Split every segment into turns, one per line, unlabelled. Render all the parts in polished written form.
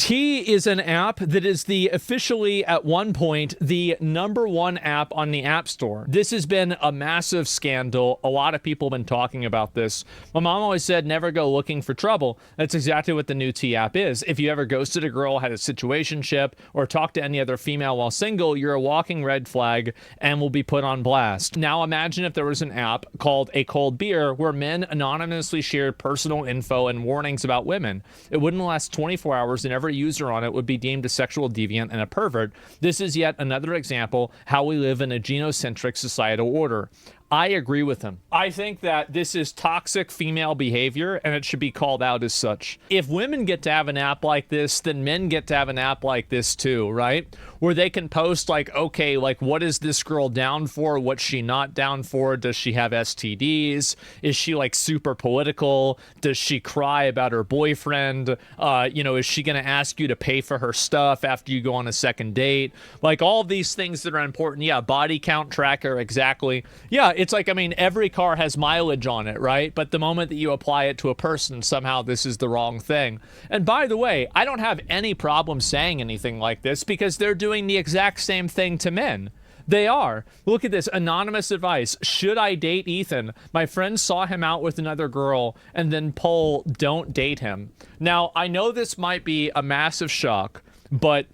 T is an app that is officially at one point the #1 app on the App Store. This has been a massive scandal. A lot of people have been talking about this. My mom always said never go looking for trouble. That's exactly what the new T app is. If you ever ghosted a girl, had a situationship, or talked to any other female while single, you're a walking red flag and will be put on blast. Now imagine if there was an app called A Cold Beer where men anonymously shared personal info and warnings about women. It wouldn't last 24 hours and every user on it would be deemed a sexual deviant and a pervert. This is yet another example how we live in a genocentric societal order. I agree with him. I think that this is toxic female behavior and it should be called out as such. If women get to have an app like this, then men get to have an app like this too, right? Where they can post like, okay, like what is this girl down for? What's she not down for? Does she have STDs? Is she like super political? Does she cry about her boyfriend? Is she gonna ask you to pay for her stuff after you go on a second date? Like all of these things that are important. Yeah, body count tracker, exactly. Yeah, it's like, I mean, every car has mileage on it, right? But the moment that you apply it to a person, somehow this is the wrong thing. And by the way, I don't have any problem saying anything like this because they're doing the exact same thing to men. They are. Look at this. Anonymous advice. Should I date Ethan? My friend saw him out with another girl and then poll, don't date him. Now, I know this might be a massive shock, but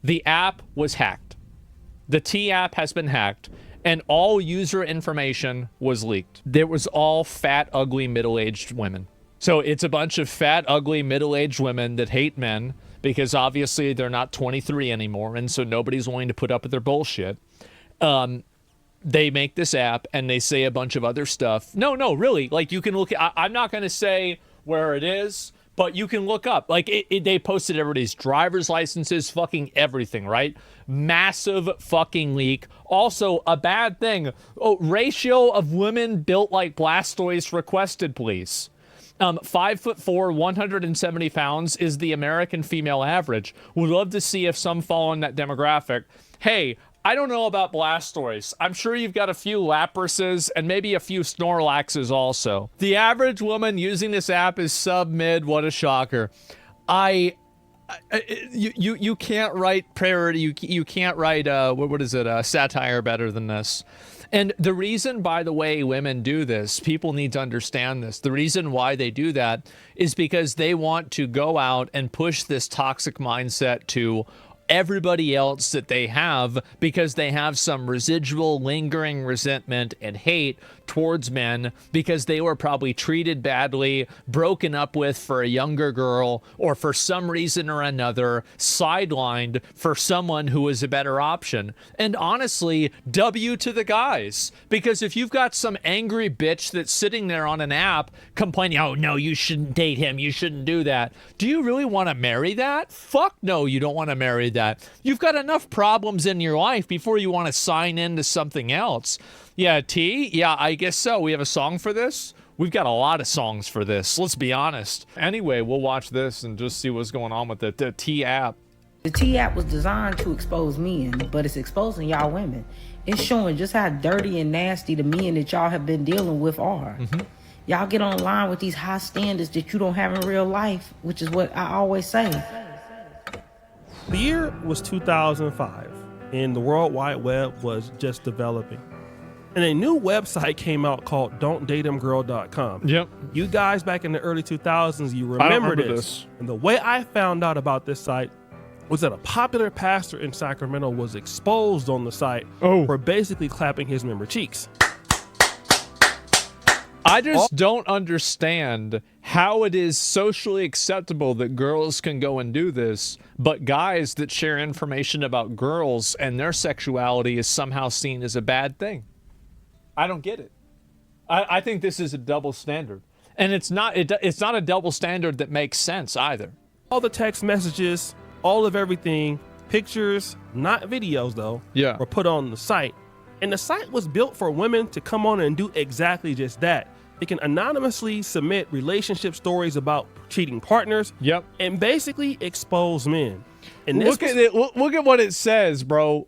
the app was hacked. The T app has been hacked. And all user information was leaked. There was all fat, ugly, middle-aged women. So it's a bunch of fat, ugly, middle-aged women that hate men because obviously they're not 23 anymore, and so nobody's willing to put up with their bullshit. They make this app and they say a bunch of other stuff. No, really. Like you can look. I'm not going to say where it is, but you can look up. Like they posted everybody's driver's licenses, fucking everything, right? Massive fucking leak. Also, a bad thing. Oh, ratio of women built like Blastoise requested, please. 5'4", 170 pounds is the American female average. Would love to see if some fall in that demographic. Hey, I don't know about Blastoise. I'm sure you've got a few Laprases and maybe a few Snorlaxes also. The average woman using this app is sub-mid. What a shocker. You can't write parody. You can't write satire better than this. And the reason, by the way, women do this, people need to understand this. The reason why they do that is because they want to go out and push this toxic mindset to everybody else that they have because they have some residual lingering resentment and hate towards men because they were probably treated badly, broken up with for a younger girl, or for some reason or another sidelined for someone who was a better option. And honestly, W to the guys, because if you've got some angry bitch that's sitting there on an app complaining, oh no, you shouldn't date him, you shouldn't do that. Do you really want to marry that? Fuck no, you don't want to marry that. You've got enough problems in your life before you want to sign into something else. Yeah, T? Yeah, I guess so. We have a song for this? We've got a lot of songs for this, let's be honest. Anyway, we'll watch this and just see what's going on with the T app.
The T app was designed to expose men, but it's exposing y'all women. It's showing just how dirty and nasty the men that y'all have been dealing with are. Y'all get online with these high standards that you don't have in real life, which is what I always say.
The year was 2005, and the World Wide Web was just developing. And a new website came out called Don'tDateHimGirl.com.
Yep.
You guys back in the early 2000s, you remember this. And the way I found out about this site was that a popular pastor in Sacramento was exposed on the site for basically clapping his member cheeks.
I just don't understand how it is socially acceptable that girls can go and do this, but guys that share information about girls and their sexuality is somehow seen as a bad thing. I don't get it. I think this is a double standard. And it's not a double standard that makes sense either.
All the text messages, all of everything, pictures, not videos though, were put on the site. And the site was built for women to come on and do exactly just that. They can anonymously submit relationship stories about cheating partners and basically expose men. And
look at what it says, bro.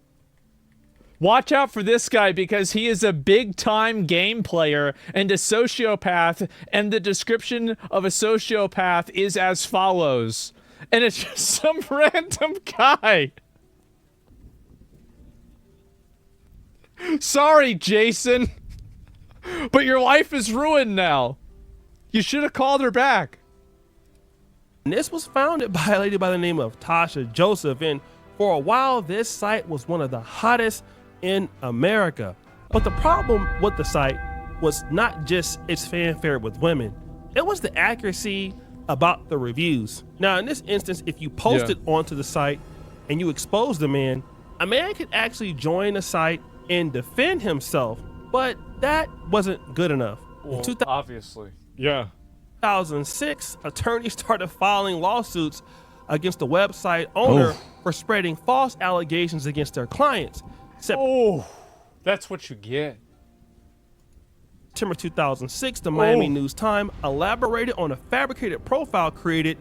Watch out for this guy because he is a big-time game player and a sociopath, and the description of a sociopath is as follows. and it's just some random guy. Sorry, Jason, but your life is ruined now. You should have called her back.
And this was founded by a lady by the name of Tasha Joseph, and for a while this site was one of the hottest in America. But the problem with the site was not just its fanfare with women, it was the accuracy about the reviews. Now in this instance, if you post it onto the site and you expose the man, a man could actually join the site and defend himself, but that wasn't good enough.
Well, obviously. Yeah.
2006, attorneys started filing lawsuits against the website owner for spreading false allegations against their clients.
That's what you get.
September 2006, the Miami News Times elaborated on a fabricated profile created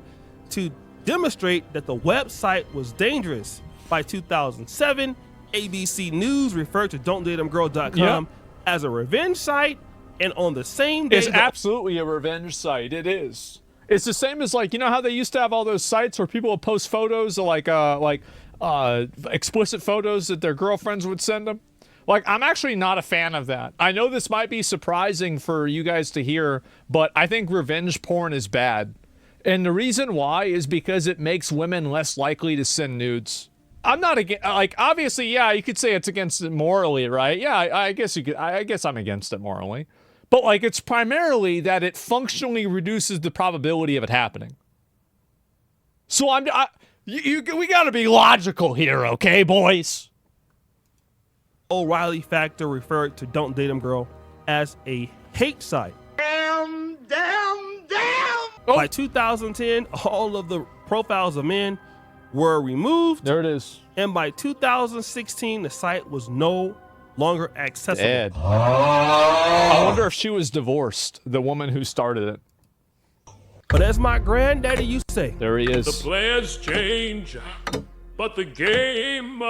to demonstrate that the website was dangerous. By 2007, ABC News referred to Don'tDateHimGirl.com as a revenge site, and on the same day,
it's absolutely a revenge site. It is. It's the same as, like, you know how they used to have all those sites where people would post photos of like explicit photos that their girlfriends would send them? Like, I'm actually not a fan of that. I know this might be surprising for you guys to hear, but I think revenge porn is bad. And the reason why is because it makes women less likely to send nudes. I'm not against, like, obviously, yeah, you could say it's against it morally, right? Yeah, I guess you could. I guess I'm against it morally. But, like, it's primarily that it functionally reduces the probability of it happening. So we got to be logical here, okay, boys?
O'Reilly Factor referred to Don't Date 'Em Girl as a hate site.
Damn.
By 2010, all of the profiles of men were removed.
There it is.
And by 2016, the site was no longer accessible.
Dead. I wonder if she was divorced, the woman who started it.
But as my granddaddy used to say,
there he is.
The players change, but the game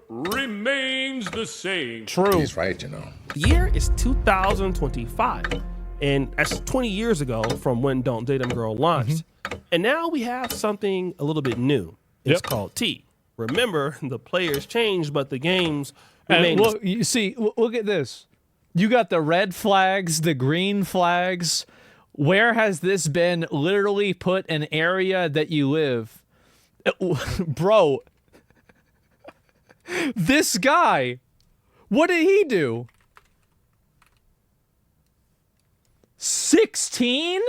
remains the same.
True.
He's right, you know.
The year is 2025, and that's 20 years ago from when Don't Date 'Em Girl launched. And now we have something a little bit new. It's called T. Remember, the players change, but the games remain.
Look, you see, look at this. You got the red flags, the green flags. Where has this been literally put an area that you live? Bro, this guy, what did he do? 16?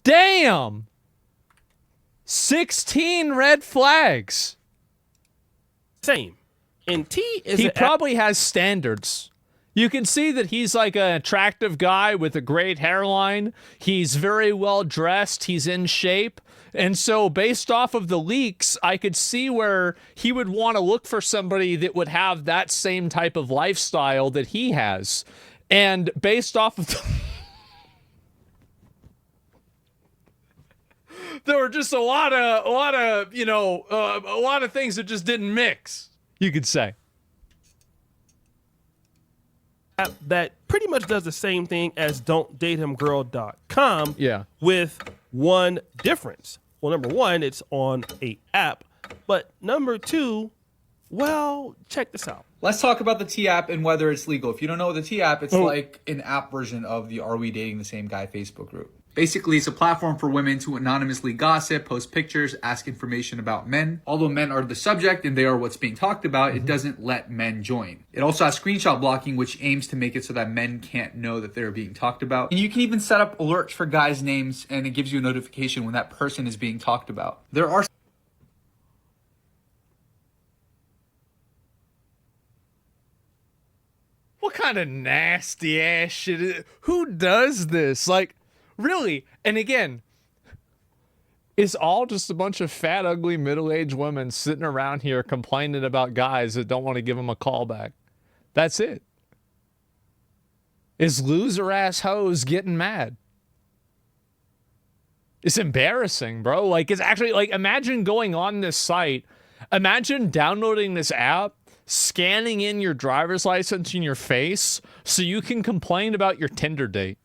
Damn. 16 red flags.
Same. And T is
he probably has standards. You can see that he's like an attractive guy with a great hairline. He's very well dressed. He's in shape. And so based off of the leaks, I could see where he would want to look for somebody that would have that same type of lifestyle that he has. And based off of there were just a lot of you know, a lot of things that just didn't mix, you could say.
That pretty much does the same thing as Don'tDateHimGirl.com.
Yeah.
With one difference. Well, number one, it's on a app, but number two, well, check this out.
Let's talk about the T app and whether it's legal. If you don't know the T app, it's like an app version of the Are We Dating the Same Guy Facebook group. Basically, it's a platform for women to anonymously gossip, post pictures, ask information about men. Although men are the subject and they are what's being talked about, it doesn't let men join. It also has screenshot blocking, which aims to make it so that men can't know that they're being talked about. And you can even set up alerts for guys' names, and it gives you a notification when that person is being talked about. There are
What kind of nasty ass shit is, who does this? Like, really? And again, it's all just a bunch of fat, ugly, middle-aged women sitting around here complaining about guys that don't want to give them a call back. That's it. It's loser-ass hoes getting mad. It's embarrassing, bro. Like, it's actually, like, imagine going on this site. Imagine downloading this app, scanning in your driver's license in your face so you can complain about your Tinder date.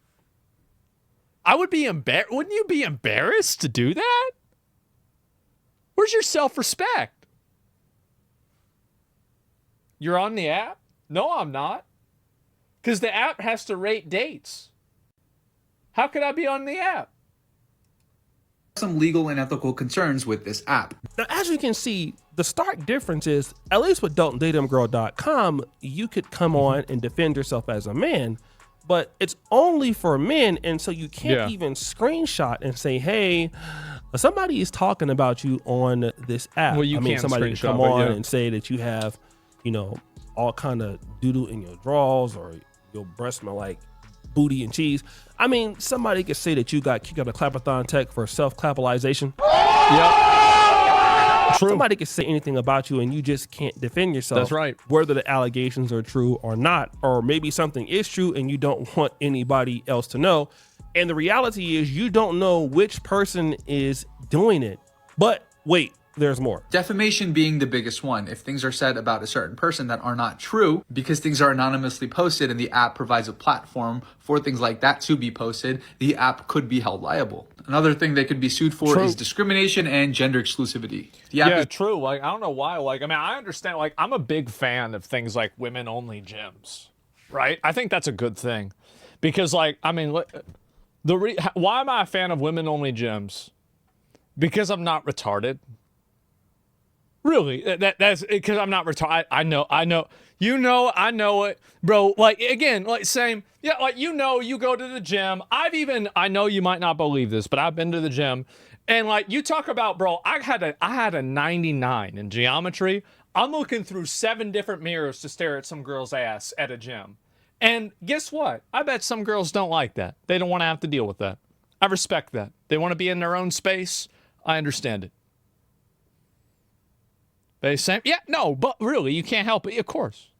I would be embarrassed. Wouldn't you be embarrassed to do that? Where's your self-respect? You're on the app? No, I'm not. Because the app has to rate dates. How could I be on the app?
Some legal and ethical concerns with this app.
Now, as you can see, the stark difference is, at least with Don'tDateHimGirl.com, you could come on and defend yourself as a man, but it's only for men, and so you can't even screenshot and say, hey, somebody is talking about you on this app.
Well, you can't
somebody can come on and say that you have, you know, all kind of doodle in your drawers, or your breast smell like booty and cheese. I mean, somebody could say that you got kicked out of Clapathon Tech for self-clapalization.
Yep. True.
Somebody could say anything about you and you just can't defend yourself.
That's right.
Whether the allegations are true or not, or maybe something is true and you don't want anybody else to know. And the reality is you don't know which person is doing it. But wait, there's more.
Defamation being the biggest one. If things are said about a certain person that are not true, because things are anonymously posted and the app provides a platform for things like that to be posted, the app could be held liable. Another thing they could be sued for is discrimination and gender exclusivity. The app is
true. Like, I don't know why. Like, I mean, I understand. Like, I'm a big fan of things like women-only gyms, right? I think that's a good thing. Because, like, I mean, why am I a fan of women-only gyms? Because I'm not retarded. Really, that's because I'm not retarded. I know, I know it, bro. Like, again, like, same, yeah, like, you go to the gym. I know you might not believe this, but I've been to the gym, and like, you talk about, bro, I had a 99 in geometry. I'm looking through 7 different mirrors to stare at some girl's ass at a gym, and guess what? I bet some girls don't like that. They don't want to have to deal with that. I respect that. They want to be in their own space. I understand it. They say, yeah, no, but really, you can't help it. Of course.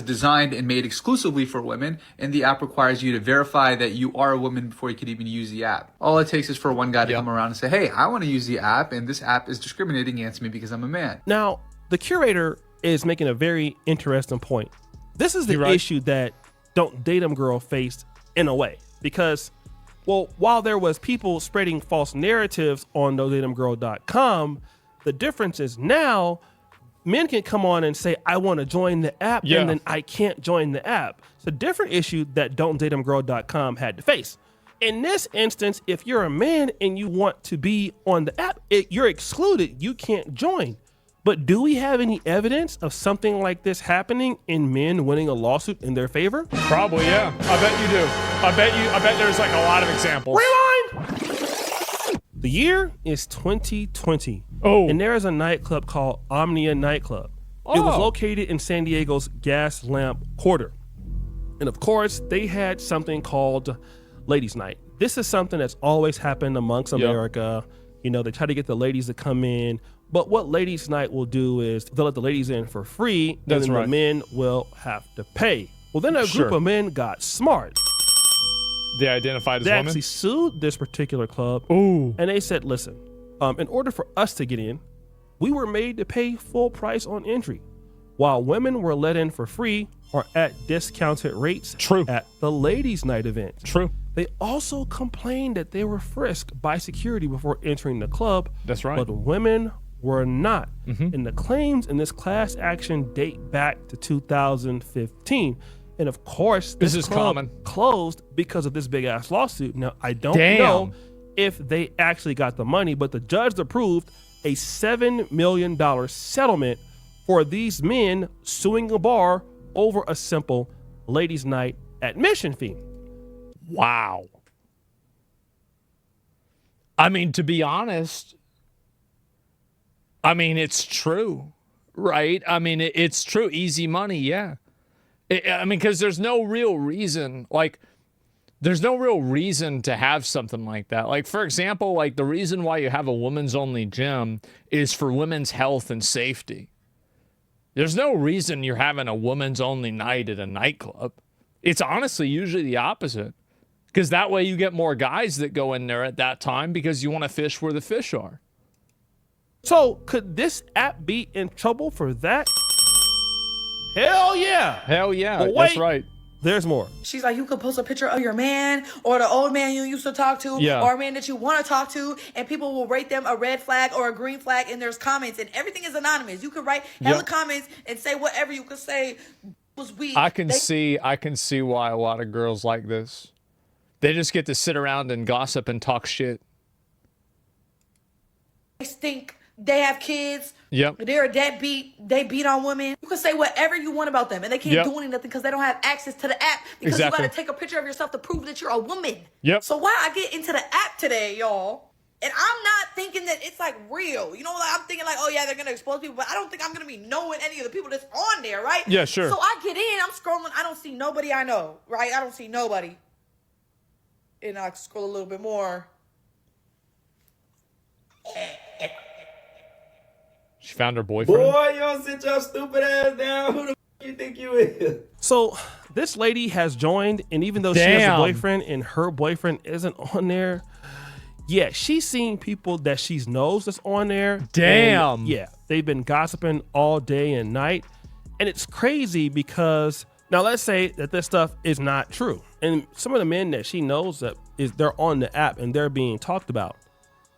designed and made exclusively for women, and the app requires you to verify that you are a woman before you could even use the app. All it takes is for one guy to come around and say, hey, I want to use the app, and this app is discriminating against me because I'm a man.
Now, the curator is making a very interesting point. This is the issue that Don't Date 'Em Girl faced in a way, because, well, while there was people spreading false narratives on Don'tDateHimGirl.com, the difference is now men can come on and say, I want to join the app, and then I can't join the app. It's a different issue that Don'tDateHimGirl.com had to face. In this instance, if you're a man and you want to be on the app, you're excluded. You can't join. But do we have any evidence of something like this happening in men winning a lawsuit in their favor?
Probably, yeah. I bet you do. I bet there's like a lot of examples.
Rewind! The year is 2020.
Oh.
And there is a nightclub called Omnia Nightclub. It was located in San Diego's Gas Lamp Quarter. And of course, they had something called Ladies Night. This is something that's always happened amongst America. You know, they try to get the ladies to come in. But what Ladies Night will do is they'll let the ladies in for free, and then the men will have to pay. Well, then a group of men got smart.
They identified as
women? They
women?
actually sued this particular club.
Ooh.
And they said, listen, in order for us to get in, we were made to pay full price on entry, while women were let in for free or at discounted rates at the Ladies Night event. They also complained that they were frisked by security before entering the club.
That's right.
But women were not. And the claims in this class action date back to 2015. And of course, this is club closed because of this big ass lawsuit. Now, I don't know if they actually got the money, but the judge approved a $7 million settlement for these men suing a bar over a simple ladies' night admission fee.
Wow. I mean, to be honest, I mean, it's true, right? I mean, it's true. Easy money, yeah. I mean, because there's no real reason, there's no real reason to have something like that. Like, for example, like the reason why you have a women's only gym is for women's health and safety. There's no reason you're having a women's only night at a nightclub. It's honestly usually the opposite, because that way you get more guys that go in there at that time because you want to fish where the fish are.
So could this app be in trouble for that? Hell yeah.
Hell yeah.
But wait,
that's right.
There's more.
She's like, you could post a picture of your man or the old man you used to talk to or a man that you want to talk to, and people will rate them a red flag or a green flag, and there's comments, and everything is anonymous. You could write hella comments and say whatever you could say was weak.
I can see why a lot of girls like this. They just get to sit around and gossip and talk shit.
They stink. They have kids.
Yep.
They're a deadbeat. They beat on women. You can say whatever you want about them, and they can't do anything because they don't have access to the app, because you got to take a picture of yourself to prove that you're a woman.
Yep.
So why I get into the app today, y'all, and I'm not thinking that it's like real. You know, like I'm thinking like, oh yeah, they're going to expose people, but I don't think I'm going to be knowing any of the people that's on there, right?
Yeah, sure.
So I get in, I'm scrolling, I don't see nobody I know, right? I don't see nobody. And I scroll a little bit more.
She found her boyfriend.
Boy, y'all sit your stupid ass down. Who the f*** you think you is?
So this lady has joined, and even though she has a boyfriend and her boyfriend isn't on there, yeah, she's seen people that she knows that's on there.
Damn.
And yeah, they've been gossiping all day and night. And it's crazy because now let's say that this stuff is not true. And some of the men that she knows that they're on the app and they're being talked about.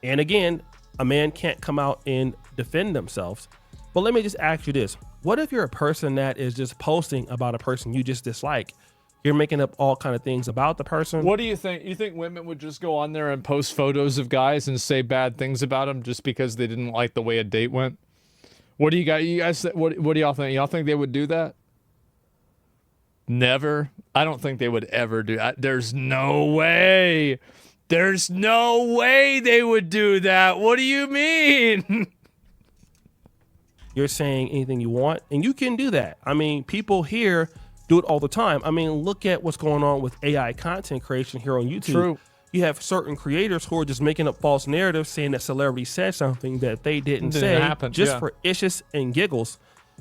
And again, a man can't come out and defend themselves. But let me just ask you this. What if you're a person that is just posting about a person you just dislike? You're making up all kind of things about the person.
What do you think? You think women would just go on there and post photos of guys and say bad things about them just because they didn't like the way a date went? What do you guys what do y'all think? Y'all think they would do that? Never. I don't think they would ever do that. There's no way. There's no way they would do that. What do you mean?
You're saying anything you want, and you can do that. I mean, people here do it all the time. I mean, look at what's going on with AI content creation here on YouTube.
True.
You have certain creators who are just making up false narratives saying that celebrities said something that they didn't say
happen.
just for issues and giggles.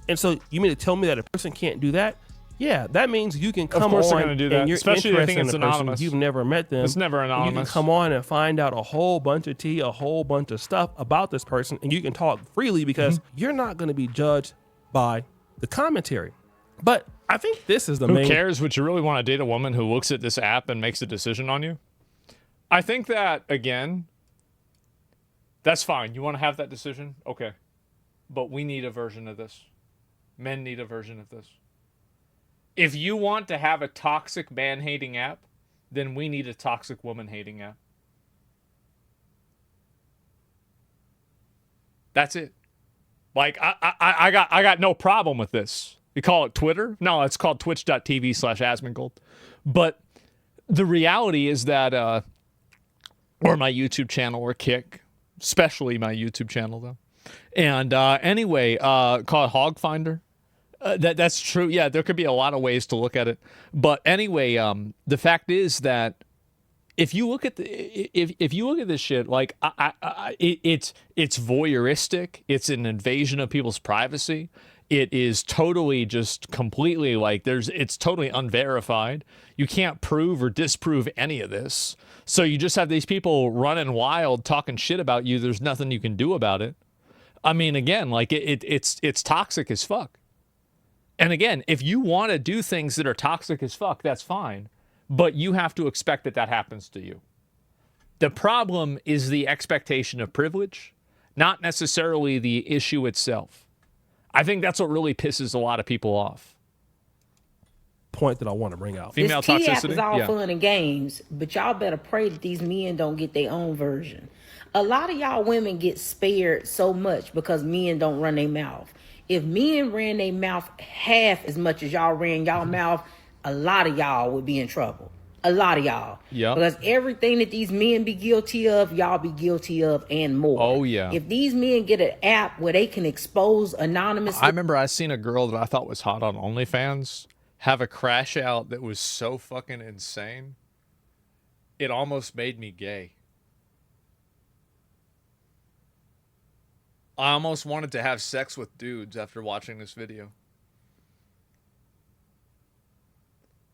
And so you mean to tell me that a person can't do that? Yeah, that means you can come on
and do that.
you're
Especially if they think
interested
it's
in a person,
anonymous.
you've never met them.
It's never
and you can
anonymous.
come on and find out a whole bunch of tea, a whole bunch of stuff about this person, and you can talk freely because you're not going to be judged by the commentary. But I think this is the main...
Who cares? Would you really want to date a woman who looks at this app and makes a decision on you? I think that, again, that's fine. You want to have that decision? Okay. But we need a version of this. Men need a version of this. If you want to have a toxic man-hating app, then we need a toxic woman-hating app. That's it. Like, I got no problem with this. You call it Twitter? No, it's called twitch.tv/Asmongold. But the reality is that, or my YouTube channel, or Kick, especially my YouTube channel, though. And anyway, call it Hog Finder. That's true. Yeah, there could be a lot of ways to look at it. But anyway, the fact is that if you look at if you look at this shit, like it's voyeuristic. It's an invasion of people's privacy. It is totally just completely like it's totally unverified. You can't prove or disprove any of this. So you just have these people running wild, talking shit about you. There's nothing you can do about it. I mean, again, like it's toxic as fuck. And again, if you want to do things that are toxic as fuck, that's fine. But you have to expect that happens to you. The problem is the expectation of privilege, not necessarily the issue itself. I think that's what really pisses a lot of people off.
Point that I want to bring out.
Female
this
toxicity.
This is all fun and games, but y'all better pray that these men don't get their own version. A lot of y'all women get spared so much because men don't run their mouth. If men ran their mouth half as much as y'all ran y'all mouth, a lot of y'all would be in trouble. A lot of y'all.
Yeah.
Because everything that these men be guilty of, y'all be guilty of and more.
Oh, yeah.
If these men get an app where they can expose anonymously.
I remember I seen a girl that I thought was hot on OnlyFans have a crash out that was so fucking insane. It almost made me gay. I almost wanted to have sex with dudes after watching this video.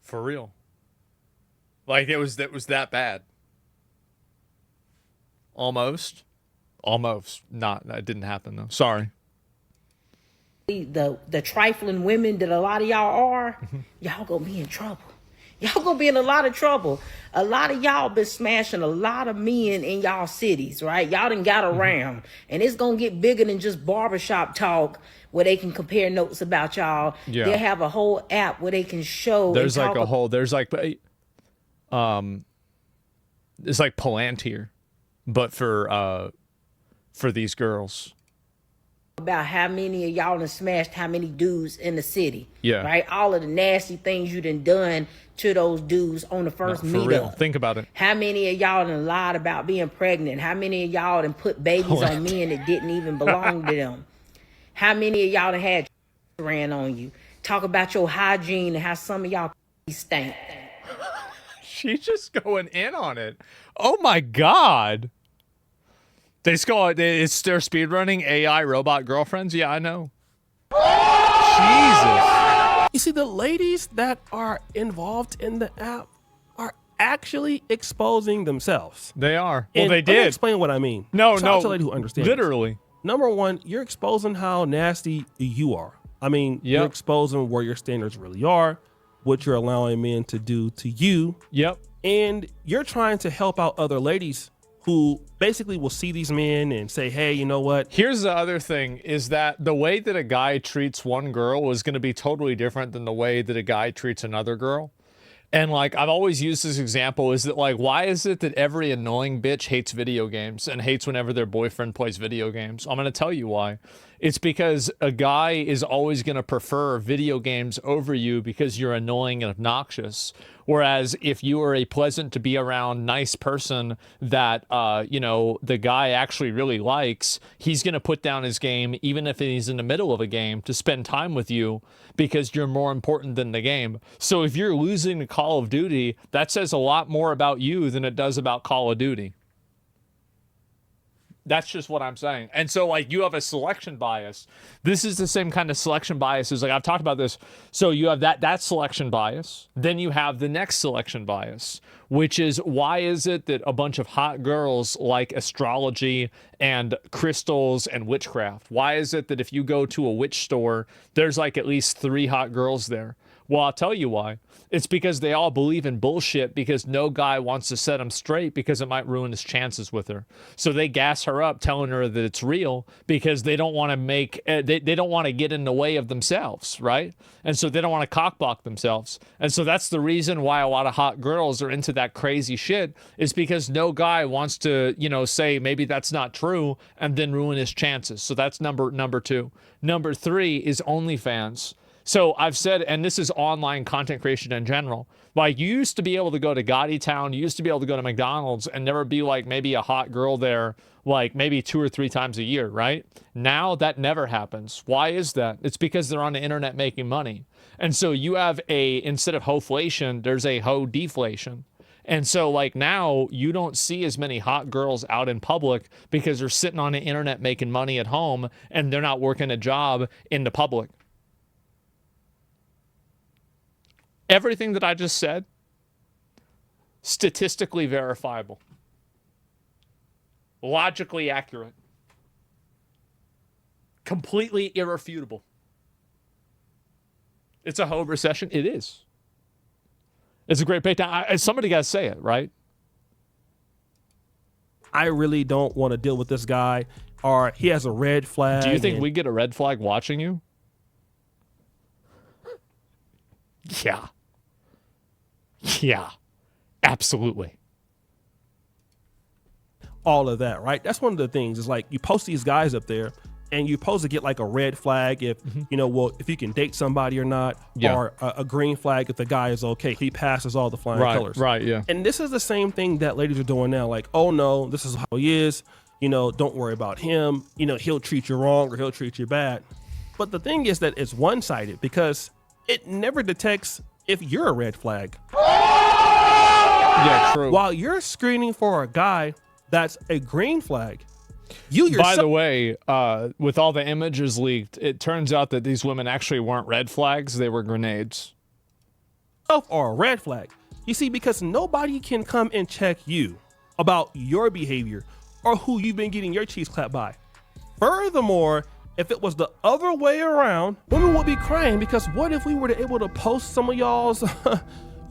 For real. Like it was that bad. Almost. Not. That didn't happen though. Sorry.
The trifling women that a lot of y'all are, y'all gonna be in trouble. Y'all gonna be in a lot of trouble. A lot of y'all been smashing a lot of men in y'all cities, right? Y'all done got around. And it's gonna get bigger than just barbershop talk where they can compare notes about y'all.
Yeah.
They'll have a whole app where they can show.
There's like a whole, there's like, it's like Palantir, but for these girls.
About how many of y'all done smashed how many dudes in the city.
Yeah.
Right? All of the nasty things you done to those dudes on the first
For real.
meetup.
Think about it.
How many of y'all done lied about being pregnant? How many of y'all done put babies on men that didn't even belong to them? How many of y'all done had ran on you? Talk about your hygiene and how some of y'all stink.
She's just going in on it. Oh my God. It's their speedrunning AI robot girlfriends. Yeah, I know. Jesus.
You see, the ladies that are involved in the app are actually exposing themselves.
They are. Well,
And
they
let me
did.
explain what I mean.
No.
I'll tell you who understands.
Literally.
Number one, you're exposing how nasty you are. I mean, you're exposing where your standards really are, what you're allowing men to do to you.
Yep.
And you're trying to help out other ladies who basically will see these men and say, hey, you know what?
Here's the other thing is that the way that a guy treats one girl is going to be totally different than the way that a guy treats another girl. And like, I've always used this example is that like, why is it that every annoying bitch hates video games and hates whenever their boyfriend plays video games? I'm going to tell you why. It's because a guy is always going to prefer video games over you because you're annoying and obnoxious. Whereas if you are a pleasant to be around nice person that, the guy actually really likes, he's going to put down his game, even if he's in the middle of a game, to spend time with you because you're more important than the game. So if you're losing to Call of Duty, that says a lot more about you than it does about Call of Duty. That's just what I'm saying. And so like you have a selection bias. This is the same kind of selection bias as like I've talked about this. So you have that selection bias. Then you have the next selection bias, which is why is it that a bunch of hot girls like astrology and crystals and witchcraft? Why is it that if you go to a witch store, there's like at least 3 hot girls there? Well, I'll tell you why. It's because they all believe in bullshit because no guy wants to set them straight because it might ruin his chances with her. So they gas her up telling her that it's real because they don't want to make, they don't want to get in the way of themselves, right? And so they don't want to cockblock themselves. And so that's the reason why a lot of hot girls are into that crazy shit is because no guy wants to, say maybe that's not true and then ruin his chances. So that's number 2. Number 3 is OnlyFans. So I've said, and this is online content creation in general, like you used to be able to go to Gotti Town, you used to be able to go to McDonald's and never be like maybe a hot girl there, like maybe 2 or 3 times a year, right? Now that never happens. Why is that? It's because they're on the internet making money. And so you have instead of hoflation, there's a ho deflation. And so like now you don't see as many hot girls out in public because they're sitting on the internet making money at home and they're not working a job in the public. Everything that I just said, statistically verifiable, logically accurate, completely irrefutable. It's a hoe recession. It is. It's a great breakdown. Somebody got to say it, right?
I really don't want to deal with this guy, or he has a red flag.
Do you think we get a red flag watching you? Yeah. Yeah, absolutely.
All of that, right? That's one of the things is like you post these guys up there and you're supposed to get like a red flag if, if you can date somebody or not, or a green flag if the guy is okay. He passes all the flying colors.
Right, yeah.
And this is the same thing that ladies are doing now. Like, oh no, this is how he is. Don't worry about him. He'll treat you wrong or he'll treat you bad. But the thing is that it's one-sided because it never detects if you're a red flag.
Yeah, true.
While you're screening for a guy that's a green flag, you yourself.
By the way, with all the images leaked, it turns out that these women actually weren't red flags, they were grenades.
Or a red flag. You see, because nobody can come and check you about your behavior or who you've been getting your cheeks clapped by. Furthermore, if it was the other way around, women would be crying because what if we were able to post some of y'all's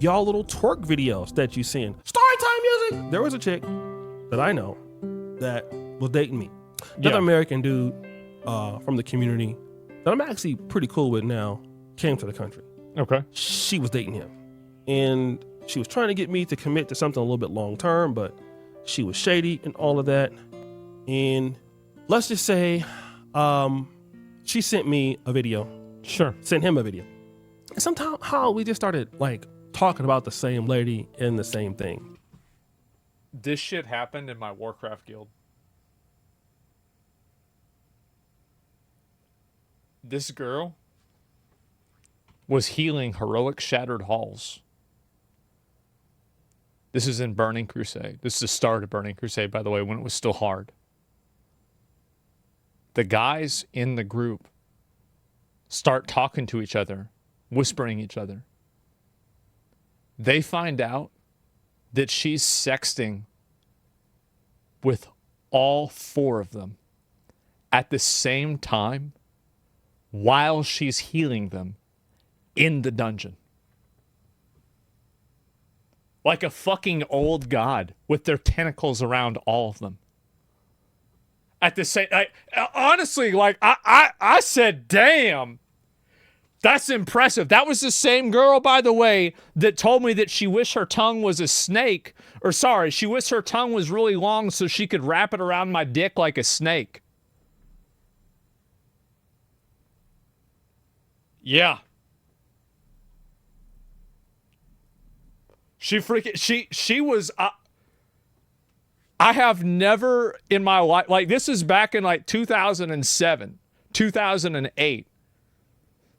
y'all little twerk videos that you send. Storytime music. There was a chick that I know that was dating me. Another American dude from the community that I'm actually pretty cool with now came to the country.
Okay.
She was dating him. And she was trying to get me to commit to something a little bit long term, but she was shady and all of that. And let's just say she sent me a video.
Sure.
Sent him a video. And somehow we just started like talking about the same lady and the same thing.
This shit happened in my Warcraft guild. This girl was healing heroic shattered halls. This is in Burning Crusade. This is the start of Burning Crusade, by the way, when it was still hard. The guys in the group start talking to each other, whispering each other. They find out that she's sexting with all 4 of them at the same time while she's healing them in the dungeon. Like a fucking old god with their tentacles around all of them. At the same, honestly, like I said, damn, that's impressive. That was the same girl, by the way, that told me that she wished her tongue was a snake. Or sorry, she wished her tongue was really long so she could wrap it around my dick like a snake. Yeah. She was, I have never in my life, like this is back in like 2007, 2008.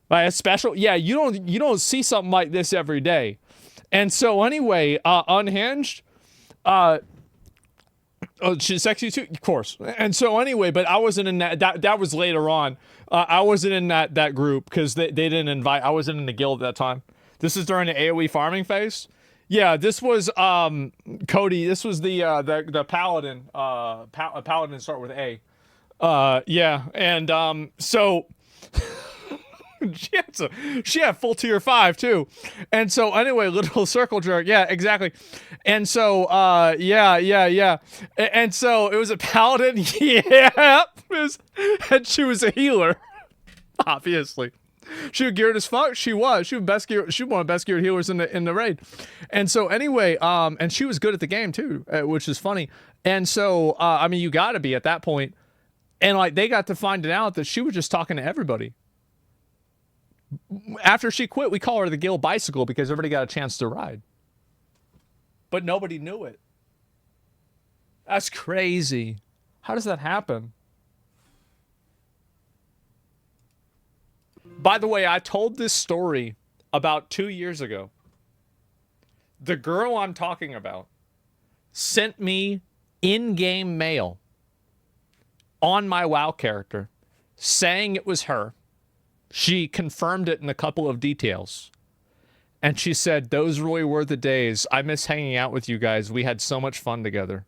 Like a special, yeah, you don't see something like this every day. And so anyway, Unhinged, she's sexy too, of course. And so anyway, but I wasn't in that was later on. I wasn't in that group because they didn't invite, I wasn't in the guild at that time. This is during the AoE farming phase. Yeah, this was Cody. This was the paladin. Paladin start with A. Yeah, and so she had full tier 5 too. And so anyway, little circle jerk. Yeah, exactly. And so yeah. And so it was a paladin. Yeah, and she was a healer, obviously. She was geared as fuck. She was best geared. She was one of the best geared healers in the raid. And so anyway, and she was good at the game too, which is funny. And so I mean, you got to be at that point. And like they got to find it out that she was just talking to everybody. After she quit, we call her the guild bicycle because everybody got a chance to ride. But nobody knew it. That's crazy. How does that happen? By the way, I told this story about 2 years ago. The girl I'm talking about sent me in-game mail on my WoW character saying it was her. She confirmed it in a couple of details. And she said, those really were the days. I miss hanging out with you guys. We had so much fun together.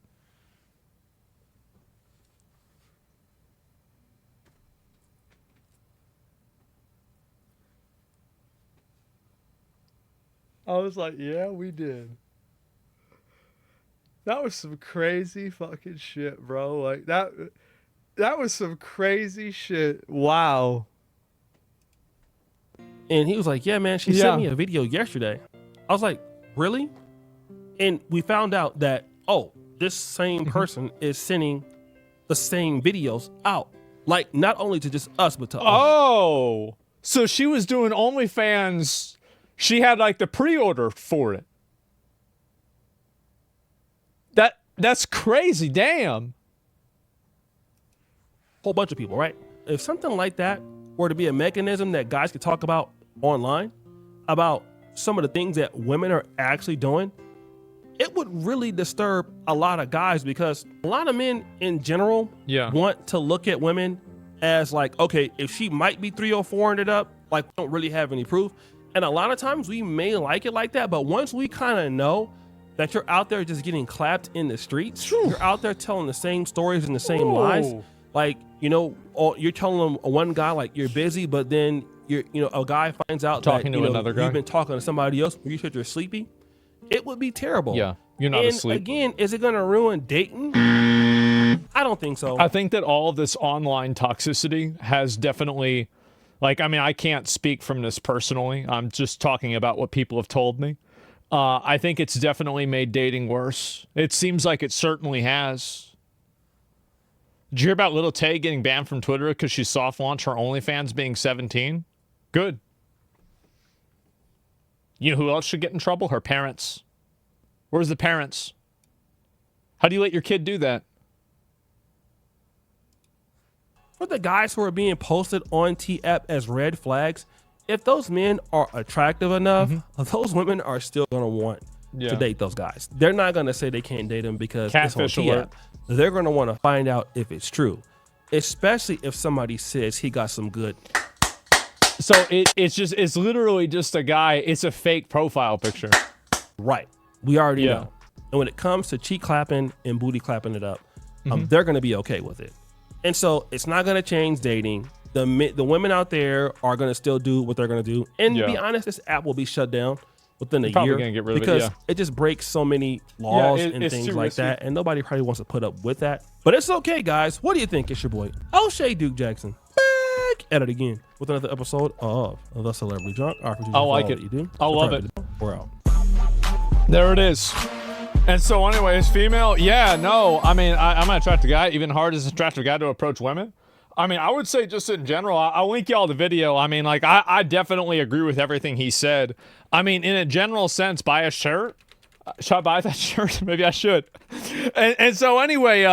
I was like, yeah, we did. That was some crazy fucking shit, bro. Like that was some crazy shit. Wow.
And he was like, yeah, man, she sent me a video yesterday. I was like, really? And we found out that, oh, this same person is sending the same videos out. Like, not only to just us, but to
Oh, so she was doing OnlyFans. She had like the pre-order for it. That's crazy. Damn.
Whole bunch of people, right? If something like that were to be a mechanism that guys could talk about online, about some of the things that women are actually doing, it would really disturb a lot of guys because a lot of men in general want to look at women as like, okay, if she might be 3 or 400 up, like we don't really have any proof. And a lot of times we may like it like that, but once we kind of know that you're out there just getting clapped in the streets, you're out there telling the same stories and the same lies, Like, you're telling one guy like you're busy, but then a guy finds out
talking
that
to another guy.
You've been talking to somebody else when you said you're sleepy. It would be terrible.
Yeah, you're not asleep.
Again, is it going to ruin dating? I don't think so.
I think that all of this online toxicity has definitely, I can't speak from this personally. I'm just talking about what people have told me. I think it's definitely made dating worse. It seems like it certainly has. Did you hear about Little Tay getting banned from Twitter because she soft launched her OnlyFans being 17? Good. You know who else should get in trouble? Her parents. Where's the parents? How do you let your kid do that?
For the guys who are being posted on T-App as red flags, if those men are attractive enough, those women are still going to want to date those guys. They're not going to say they can't date them because
Catfish
it's on T-App. They're going to want to find out if it's true, especially if somebody says he got some good.
So it's literally just a guy. It's a fake profile picture.
Right. We already know. And when it comes to cheek clapping and booty clapping it up, they're going to be okay with it. And so it's not going to change dating. The women out there are going to still do what they're going to do. And to be honest, this app will be shut down within a year.
Probably going to get rid of it,
because it just breaks so many laws and things like that. And nobody probably wants to put up with that. But it's okay, guys. What do you think? It's your boy, O'Shea Duke Jackson. Back at it again with another episode of The Celebrity Drunk.
I like it.
You do.
I love it.
We're out.
There it is. And so anyways, female, I'm an attractive guy, even hard as an attractive guy to approach women. I would say just in general, I'll link y'all the video. I definitely agree with everything he said. In a general sense, buy a shirt. Should I buy that shirt? Maybe I should. And so anyway,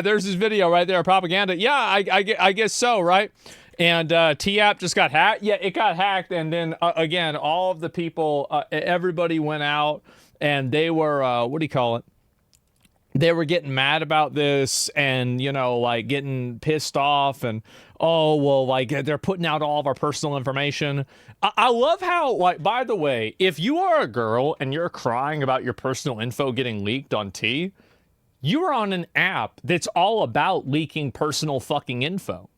there's this video right there, propaganda. Yeah, I guess so, right? And T-App just got hacked. Yeah, it got hacked. And then, again, all of the people, everybody went out. And they were, they were getting mad about this and, getting pissed off and, they're putting out all of our personal information. I love how, by the way, if you are a girl and you're crying about your personal info getting leaked on T, you are on an app that's all about leaking personal fucking info.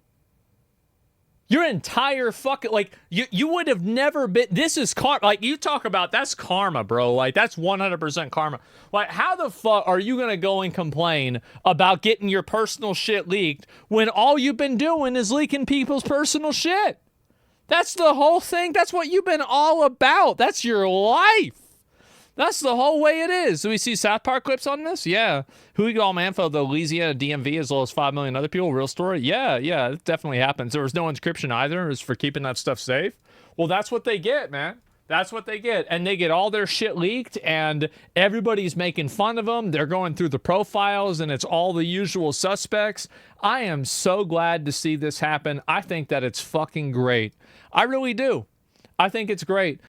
Your entire fucking, you would have never been, this is karma, you talk about, that's karma, bro, that's 100% karma. How the fuck are you gonna go and complain about getting your personal shit leaked when all you've been doing is leaking people's personal shit? That's the whole thing, that's what you've been all about, that's your life. That's the whole way it is. Do we see South Park clips on this? Yeah. Who got all my info? The Louisiana DMV as well as 5 million other people. Real story? Yeah, it definitely happens. There was no encryption either. It was for keeping that stuff safe. Well, that's what they get, man. That's what they get. And they get all their shit leaked and everybody's making fun of them. They're going through the profiles and it's all the usual suspects. I am so glad to see this happen. I think that it's fucking great. I really do. I think it's great.